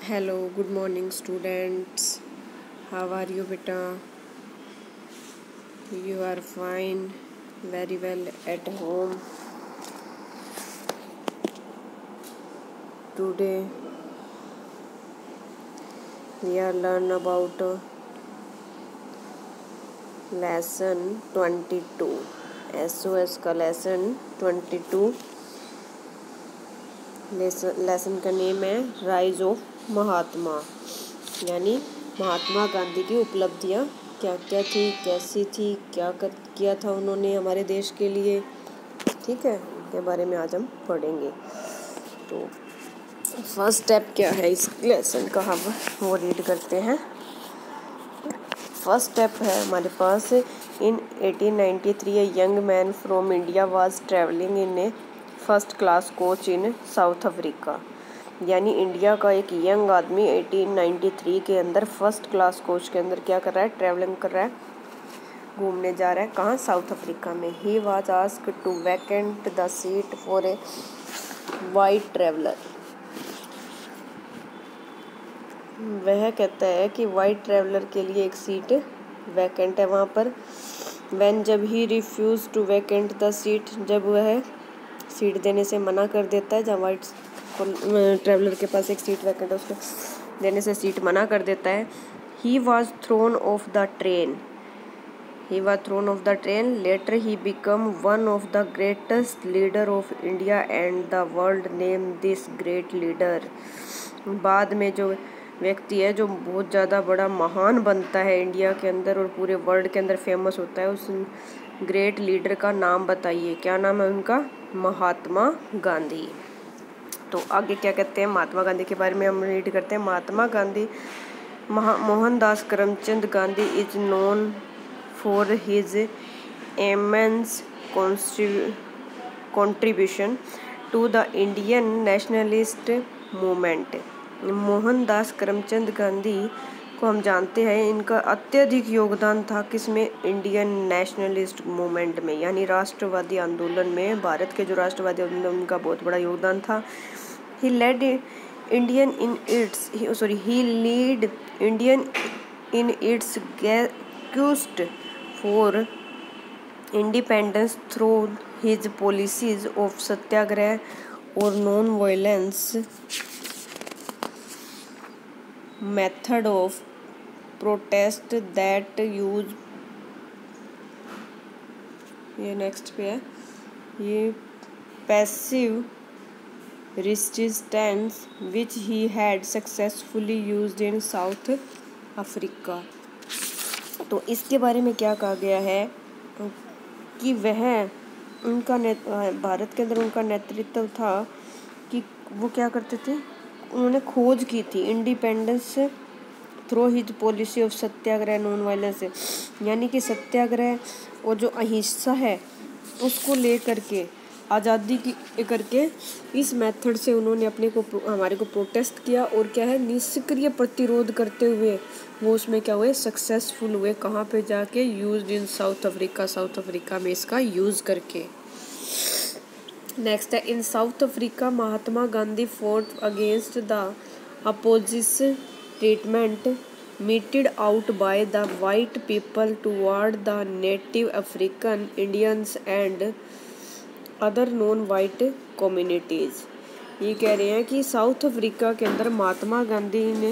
Hello, good morning, students. How are you, beta? You are fine, very well at home. Today, we are learn about lesson 22. SOS का lesson 22. Lesson का name है rise of महात्मा, यानी महात्मा गांधी की उपलब्धियाँ क्या क्या थी, कैसी थी, क्या किया था उन्होंने हमारे देश के लिए। ठीक है, के बारे में आज हम पढ़ेंगे। तो फर्स्ट स्टेप क्या है इस लेसन का, हम वो रीड करते हैं। फर्स्ट स्टेप है हमारे पास, इन 1893 a young man from India was travelling in A first class coach in South Africa. यानी इंडिया का एक यंग आदमी 1893 के अंदर फर्स्ट क्लास कोच के अंदर क्या कर रहा है, ट्रैवलिंग कर रहा है, घूमने जा रहा है। कहाँ? साउथ अफ्रीका में। He was asked to vacant the seat for a white traveller. वह कहता है कि वाइट ट्रैवलर के लिए एक सीट वैकेंट है वहाँ पर। व्हेन जब he refuse to vacant the seat, जब वह सीट देने से मना कर देता है, जब वाइट ट्रैवलर के पास एक सीट वैकेंट है उसको देने से सीट मना कर देता है। He was throne of the train. He was thrown off the train. Later he became one of the greatest leader of India and the world named this great leader. बाद में जो व्यक्ति है जो बहुत ज़्यादा बड़ा महान बनता है इंडिया के अंदर और पूरे वर्ल्ड के अंदर फेमस होता है, उस ग्रेट लीडर का नाम बताइए। क्या नाम है उनका? महात्मा गांधी। तो आगे क्या कहते हैं महात्मा गांधी के बारे में हम रीड करते हैं। Mahatma Gandhi, Mohandas Karamchand Gandhi is known for his immense contribution to the Indian nationalist movement. Mohandas Karamchand Gandhi को हम जानते हैं, इनका अत्यधिक योगदान था किसमें? इंडियन नेशनलिस्ट मूवमेंट में, यानी राष्ट्रवादी आंदोलन में। भारत के जो राष्ट्रवादी आंदोलन, उनका बहुत बड़ा योगदान था। he led Indian in its quest for independence through his policies of सत्याग्रह और non-violence method of protest that use, ये नेक्स्ट पे है, ये passive resistance which he had successfully used in South Africa। तो इसके बारे में क्या कहा गया है कि वह उनका भारत के अंदर उनका नेतृत्व था कि वो क्या करते थे, उन्होंने खोज की थी independence through his policy of Satyagraha non violence, यानी कि सत्याग्रह और जो अहिंसा है उसको ले करके आज़ादी की करके इस मेथड से उन्होंने हमारे को प्रोटेस्ट किया और क्या है, निष्क्रिय प्रतिरोध करते हुए वो उसमें क्या हुए, सक्सेसफुल हुए। कहाँ पे जाके? Used in South Africa, South Africa में इसका यूज़ करके। नेक्स्ट है, in South Africa Mahatma Gandhi fought against the opposition treatment meted out by the white people toward the native African Indians and other non white communities. ये कह रहे हैं कि south Africa के अंदर महात्मा गांधी ने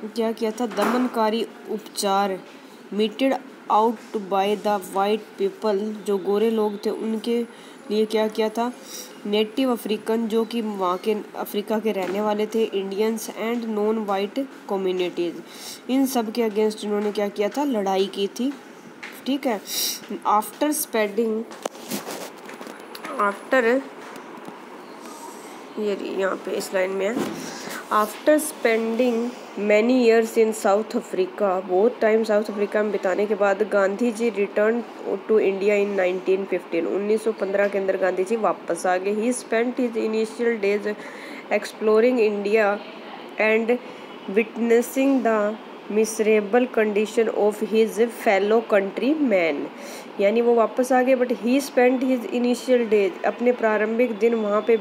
क्या किया था, दमनकारी उपचार, meted out by the white people, जो गोरे लोग थे उनके लिए क्या किया था, नेटिव अफ्रीकन जो कि वहाँ के अफ्रीका के रहने वाले थे, Indians and non white communities, इन सब के अगेंस्ट इन्होंने क्या किया था, लड़ाई की थी। ठीक है। ये यहाँ पे इस लाइन में है, after spending many years in South Africa, बहुत टाइम साउथ अफ्रीका में बिताने के बाद Gandhi ji return to India in 1915, 1915 के अंदर गांधी जी वापस आ गए। ही spent his initial days exploring India and witnessing the miserable condition of his fellow country man, यानी वो वापस आ गए, but he spent his initial days, अपने प्रारंभिक दिन वहाँ पे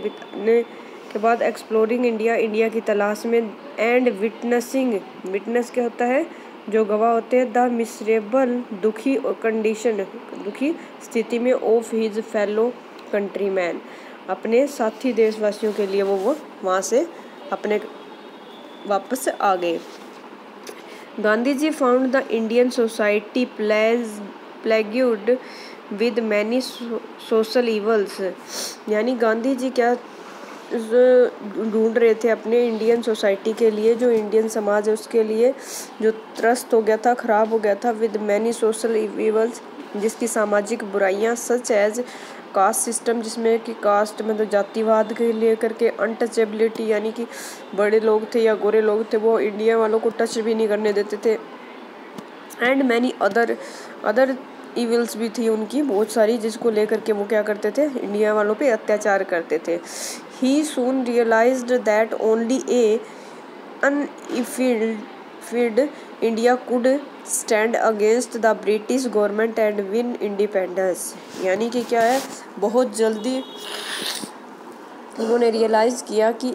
के बाद एक्सप्लोरिंग इंडिया, इंडिया की तलाश में, एंड विटनेसिंग, विटनेस क्या होता है, जो गवाह होते हैं, द मिसरेबल, दुखी कंडीशन, दुखी स्थिति में, ऑफ हिज फेलो कंट्रीमैन, अपने साथी देशवासियों के लिए वो वहाँ से अपने वापस आ गए। Gandhi ji found the Indian society plagued with many social evils, यानी गांधी जी क्या ढूंढ रहे थे अपने इंडियन सोसाइटी के लिए, जो इंडियन समाज है उसके लिए जो त्रस्त हो गया था, खराब हो गया था, विद मैनी सोशल इवल्स, जिसकी सामाजिक बुराइयां, सच एज कास्ट सिस्टम, जिसमें कि कास्ट मतलब जातिवाद के लिए करके, अनटचेबिलिटी यानी कि बड़े लोग थे या गोरे लोग थे वो इंडिया वालों को टच भी नहीं करने देते थे, एंड मैनी अदर इविल्स भी थी उनकी बहुत सारी, जिसको लेकर के वो क्या करते थे, इंडिया वालों पे अत्याचार करते थे। He soon realized that only a unified India could stand against the British government and win independence, यानी कि क्या है, बहुत जल्दी उन्होंने रियलाइज़ किया कि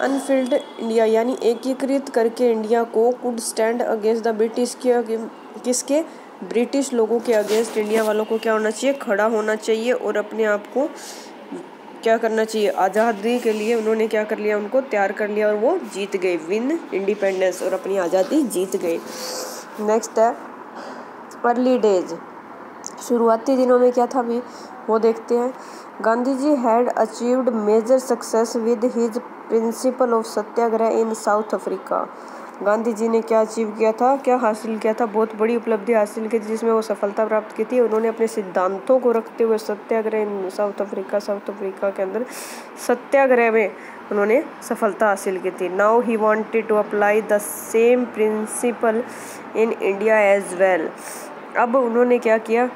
अनफिल्ड इंडिया यानी एकीकृत करके इंडिया को could stand against the British, किसके, ब्रिटिश लोगों के अगेंस्ट इंडिया वालों को क्या होना चाहिए, खड़ा होना चाहिए और अपने आप को क्या करना चाहिए, आज़ादी के लिए उन्होंने क्या कर लिया, उनको तैयार कर लिया और वो जीत गए, विन इंडिपेंडेंस, और अपनी आज़ादी जीत गए। नेक्स्ट है अर्ली डेज, शुरुआती दिनों में क्या था भी वो देखते हैं। Gandhi ji had achieved major success with his principle of satyagraha in South Africa, Gandhi ji ने क्या अचीव किया था, क्या हासिल किया था, बहुत बड़ी उपलब्धि हासिल की थी जिसमें वो सफलता प्राप्त की थी। उन्होंने अपने सिद्धांतों को रखते हुए सत्याग्रह इन साउथ अफ्रीका के अंदर सत्याग्रह में उन्होंने सफलता हासिल की थी। Now he wanted to apply the same principle in India as well, अब उन्होंने क्या किया,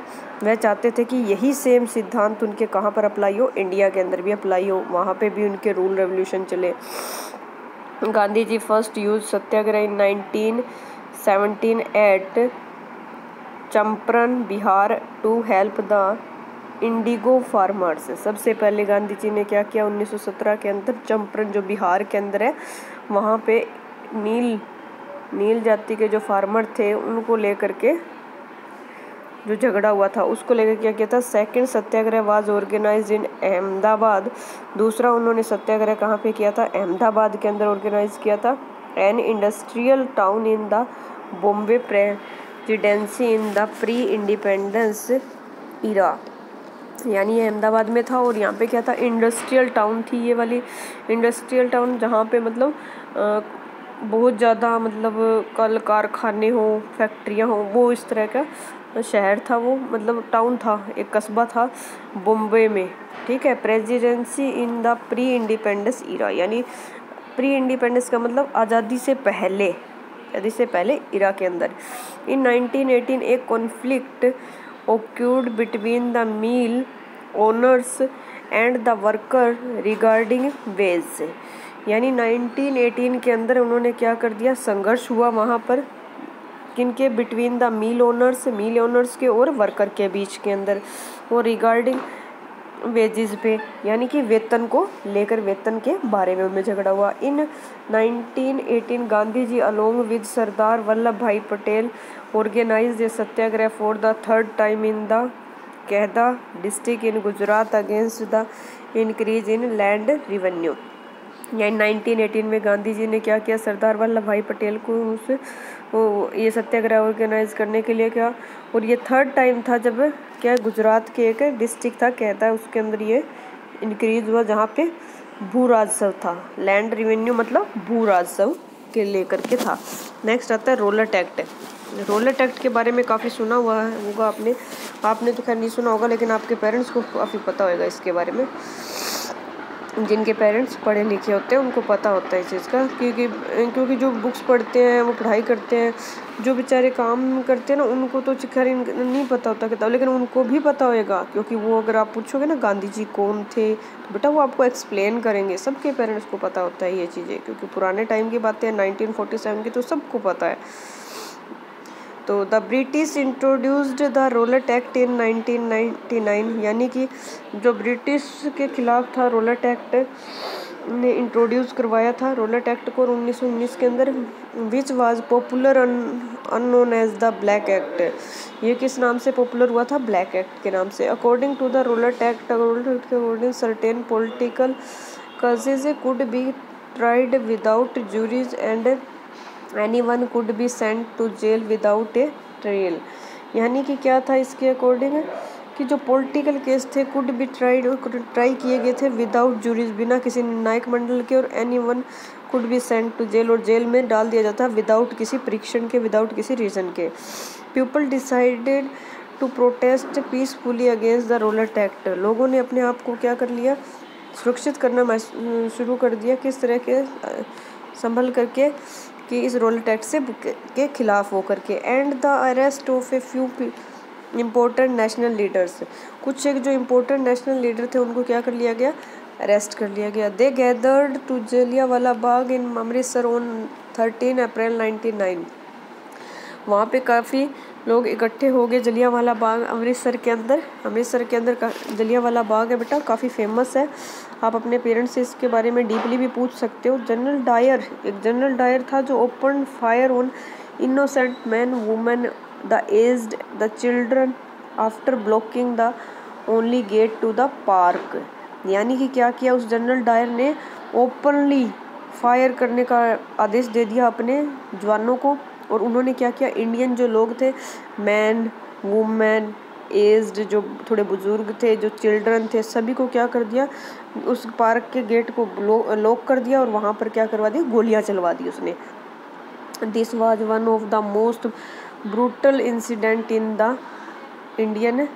वह चाहते थे कि यही सेम सिद्धांत उनके कहाँ पर अप्लाई हो, इंडिया के अंदर भी अप्लाई हो, वहाँ पे भी उनके रूल रेवोल्यूशन चले। Gandhi ji first use satyagraha in 1917 at Champaran Bihar to help the indigo farmers, सबसे पहले गांधी जी ने क्या किया 1917 के अंदर, चंपारण जो बिहार के अंदर है वहाँ पे नील जाति के जो फार्मर थे उनको लेकर के जो झगड़ा हुआ था उसको लेकर क्या किया था। सेकंड सत्याग्रह वाज ऑर्गेनाइज्ड इन अहमदाबाद, दूसरा उन्होंने सत्याग्रह कहाँ पे किया था, अहमदाबाद के अंदर ऑर्गेनाइज किया था। An industrial town in the Bombay presidency in the pre independence era, यानी अहमदाबाद में था और यहाँ पे क्या था, इंडस्ट्रियल टाउन थी, ये वाली इंडस्ट्रियल टाउन जहाँ पे मतलब बहुत ज़्यादा मतलब कल कारखाने हो, फैक्ट्रियाँ हो, वो इस तरह का शहर था, वो मतलब टाउन था, एक कस्बा था बॉम्बे में, ठीक है। Presidency in the pre independence era, यानी प्री इंडिपेंडेंस का मतलब आज़ादी से पहले इरा के अंदर। इन 1918 एक conflict occurred between the mill owners and the worker regarding wage, यानी 1918 के अंदर उन्होंने क्या कर दिया, संघर्ष हुआ वहाँ पर किनके, बिटवीन द मिल ओनर्स के और वर्कर के बीच के अंदर, वो रिगार्डिंग वेजेस पे यानी कि वेतन को लेकर, वेतन के बारे में उनमें झगड़ा हुआ। In 1918 Gandhi ji along with Sardar Vallabh Bhai Patel organised a satyagraha for the third time in the Kheda district in Gujarat against the increase in land revenue, यानी 1918 में गांधी जी ने क्या किया, सरदार वल्लभ भाई पटेल को ये सत्याग्रह ऑर्गेनाइज करने के लिए क्या, और ये थर्ड टाइम था जब क्या गुजरात के एक डिस्ट्रिक्ट था कहता है उसके अंदर ये इंक्रीज हुआ जहाँ पे भू राजस्व था, लैंड रिवेन्यू मतलब भू राजस्व के लेकर के था। नेक्स्ट आता है रोलर एक्ट। रोलर एक्ट के बारे में काफ़ी सुना हुआ होगा आपने तो खैर नहीं सुना होगा, लेकिन आपके पेरेंट्स को काफ़ी पता होगा इसके बारे में, जिनके पेरेंट्स पढ़े लिखे होते हैं उनको पता होता है इस चीज़ का, क्योंकि जो बुक्स पढ़ते हैं वो पढ़ाई करते हैं, जो बेचारे काम करते हैं ना उनको तो खैर नहीं पता होता किताब, लेकिन उनको भी पता होएगा, क्योंकि वो अगर आप पूछोगे ना गांधी जी कौन थे तो बेटा वो आपको एक्सप्लेन करेंगे, सबके पेरेंट्स को पता होता है ये चीज़ें, क्योंकि पुराने टाइम की बातें हैं 1947 की तो सबको पता है। तो the British introduced the roller act in 1999, यानी कि जो ब्रिटिश के खिलाफ था रोलर एक्ट ने इंट्रोड्यूस करवाया था रोलेट एक्ट को 1919 के अंदर, which was popular unknown as the Black Act. ये किस नाम से पॉपुलर हुआ था? ब्लैक एक्ट के नाम से। According to the Rowlatt act के according certain political cases could be tried without juries and anyone could be sent to jail without a trial. यानी कि क्या था इसके अकॉर्डिंग कि जो पॉलिटिकल केस थे कुड बी ट्राई किए गए थे विदाउट जूरीज, बिना किसी न्यायिक मंडल के, और any one could be sent to jail, और जेल में डाल दिया जाता विदाउट किसी परीक्षण के, विदाउट किसी रीज़न के। People decided to protest peacefully against the Rowlatt Act. लोगों ने अपने आप को क्या कर लिया? सुरक्षित करना शुरू कर दिया। किस तरह के? संभल करके, कि इस रोलेट एक्ट से के खिलाफ हो करके। And the arrest of a few important national leaders, कुछ एक जो इम्पोर्टेंट नेशनल लीडर थे उनको क्या कर लिया गया? अरेस्ट कर लिया गया। They gathered to Jallianwala Bagh in Amritsar on 13 April 1909। वहाँ पे काफ़ी लोग इकट्ठे हो गए जलियांवाला बाग अमृतसर के अंदर। अमृतसर के अंदर जलियांवाला बाग है बेटा, काफ़ी फेमस है। आप अपने पेरेंट्स से इसके बारे में डीपली भी पूछ सकते हो। जनरल डायर, एक जनरल डायर था जो open fire on innocent man, women, the aged, the children after blocking the only gate to the park. यानी कि क्या किया उस जनरल डायर ने? ओपनली फायर करने का आदेश दे दिया अपने जवानों को। और उन्होंने क्या किया? इंडियन जो लोग थे, मैन, वुमेन, एज्ड, जो थोड़े बुजुर्ग थे, जो चिल्ड्रन थे, सभी को क्या कर दिया? उस पार्क के गेट को लॉक कर दिया और वहाँ पर क्या करवा दिया? गोलियाँ चलवा दी उसने। This was one of the most brutal incident in the Indian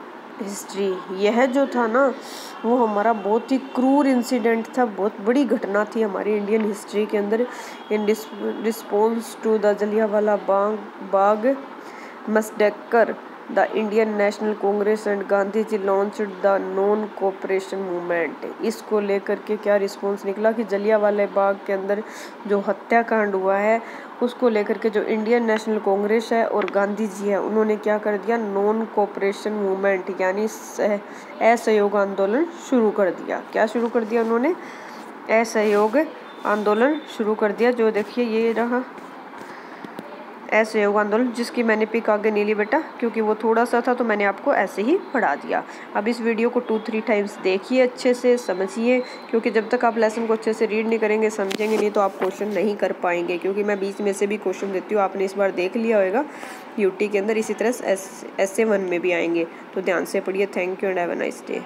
history. यह जो था ना वो हमारा बहुत ही क्रूर इंसिडेंट था, बहुत बड़ी घटना थी हमारी इंडियन हिस्ट्री के अंदर। In response to the Jallianwala Bagh massacre, the Indian National Congress and Gandhi ji launched the non cooperation movement. इसको लेकर के क्या रिस्पॉन्स निकला कि जलियांवाला बाग के अंदर जो हत्याकांड हुआ है उसको लेकर के जो इंडियन नेशनल कांग्रेस है और गांधी जी है उन्होंने क्या कर दिया? नॉन कोऑपरेशन मूवमेंट यानी असहयोग आंदोलन शुरू कर दिया। क्या शुरू कर दिया उन्होंने? असहयोग आंदोलन शुरू कर दिया। जो देखिए ये रहा असहयोग आंदोलन, जिसकी मैंने पिक आगे नहीं ली बेटा क्योंकि वो थोड़ा सा था तो मैंने आपको ऐसे ही पढ़ा दिया। अब इस वीडियो को 2-3 टाइम्स देखिए, अच्छे से समझिए, क्योंकि जब तक आप लेसन को अच्छे से रीड नहीं करेंगे, समझेंगे नहीं, तो आप क्वेश्चन नहीं कर पाएंगे। क्योंकि मैं बीच में से भी क्वेश्चन देती हूँ, आपने इस बार देख लिया होगा यूटी के अंदर, इसी तरह essay 1 में भी आएंगे। तो ध्यान से पढ़िए। Thank you and have a nice day.